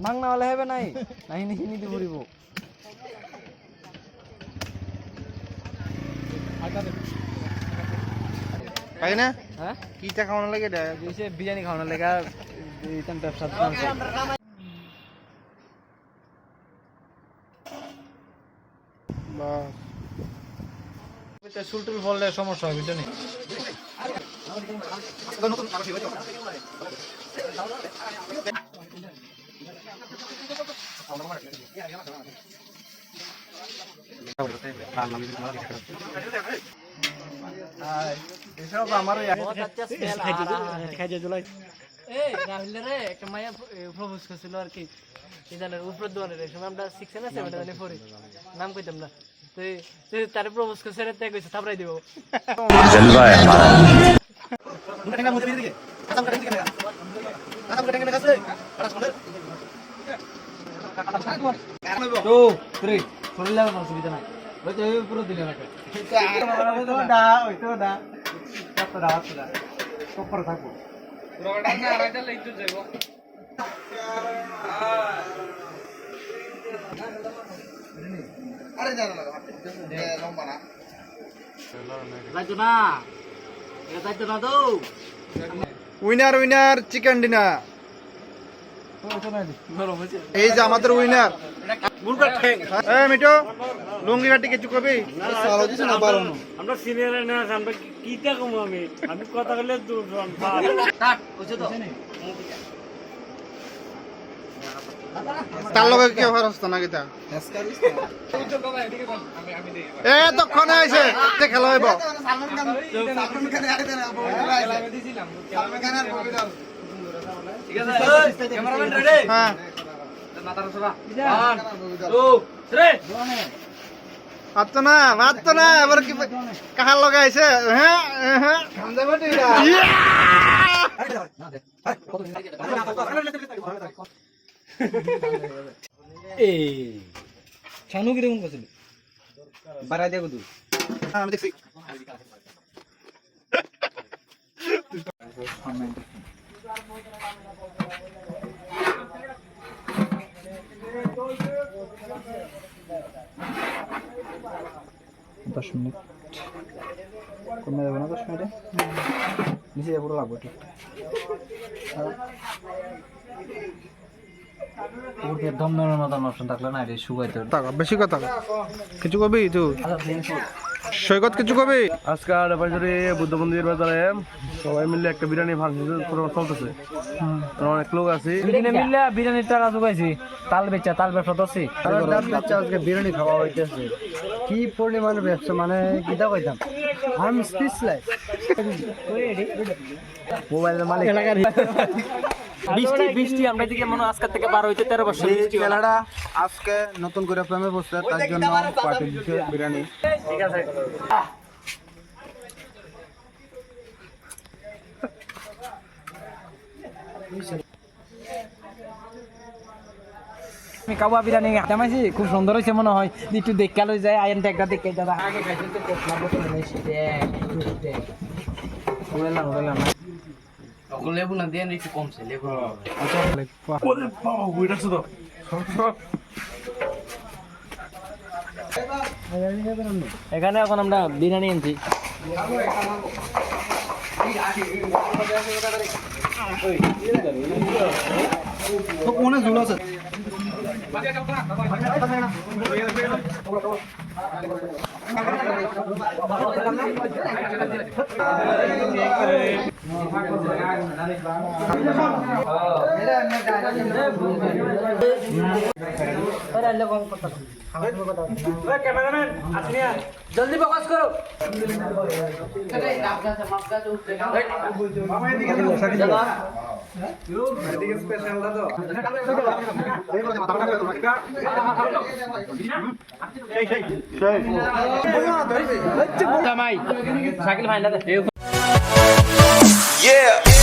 ভাঙনা হলে হবে নাই নাহিনি হিনিতে ঘুরিব পাই না হ্যাঁ কিটা খাওয়ানো লাগে দিছে বিরিয়ানি খাওয়ানোর লেগা এইখান ব্যবসা সুলটুল বললে সমস্যা হবে বুঝলি আমার রাহুল রে একটা মায়া প্রপোজ করছিল আর কি উপরের দোয়ানের সময় আমরা 6 না 7 জানি পড়ি নাম কইতাম না তারে প্রপোজ করছে রে তাই কইছে থাপড়াই দিব जलवा है हमारा 2 3 করলে না অসুবিধা নাই ওই তো পুরো দিলে না কপর থাকবো রোডা না আড়াইটা লইতে যাইব আরে জানা না লম্বা না যাইতো না তো উইনার উইনার চিকেন ডিনার এই যে আমাদের উইনার এই মিটো লুঙ্গি কাটি কিছু কবি আমরা সিনিয়র না আমরা কিটা কম আমি কথা বললে দূর কাট বুঝছো তো তার লগে কি অফার হস্ত না গিতা এ তখন আইছে খেলা হইব ঠিক আছে ক্যামেরাম্যান রেডি হ্যাঁ মাথার সবা 1 2 3 মাত না এবার কি কাহার লগে আইছে হ্যাঁ হ্যাঁ খামদে বাটিরা এই ছানু কি রকম করছিল বাড়াই দেব তুই আমি দেখছি দশ মিনিট কমে যাবে না 10 মিনিটে নিচে পুরো লাগবে ঠিক ওকে দম নেওয়ার মতো অপশন থাকলে না রে শুকাইতে টাকা বেশি কথা কিছু কবি তুই সৈকত কিছু কবি আজকে বাজারে বুদ্ধ মন্দির বাজারে সবাই মিলে একটা বিরিয়ানি ফাংশন চলতেছে অনেক লোক আছে দুদিনে মিললে বিরিয়ানির টাকা জোগাইছি তাল ব্যবসা তো আছে আজকে বিরিয়ানি খাওয়া হইতেছে কি পরিমাণের ব্যবসা মানে কিটা কইতাম আই এম স্পিচলেস মোবাইলের মালিক বৃষ্টি আমরা দিকে মনে আজকে থেকে 12 হইতে 13 বছর বৃষ্টি খেলাটা আজকে নতুন করে প্রেমে বসছে তার জন্য পার্টি দিচ্ছে বিরিয়ানি ঠিক আছে আমি কাবা বিরিয়ানি জামাইছি খুব সুন্দর হয়েছে মনে হয় একটু দেখে লই যায় আইন একটা দেখে দাদা আগে খাইছেন তো কোকলা বসে নেছি দেখ ওলা লেবু না দেন একটু কমছে লেবু আচ্ছা ওরে বাবা ওইটাছে তো এখানে এখন আমরা বিরিয়ানি এনেছি কোনে ঝুল আছে जल्दी बकवास करो साइकिल फाइंड Yeah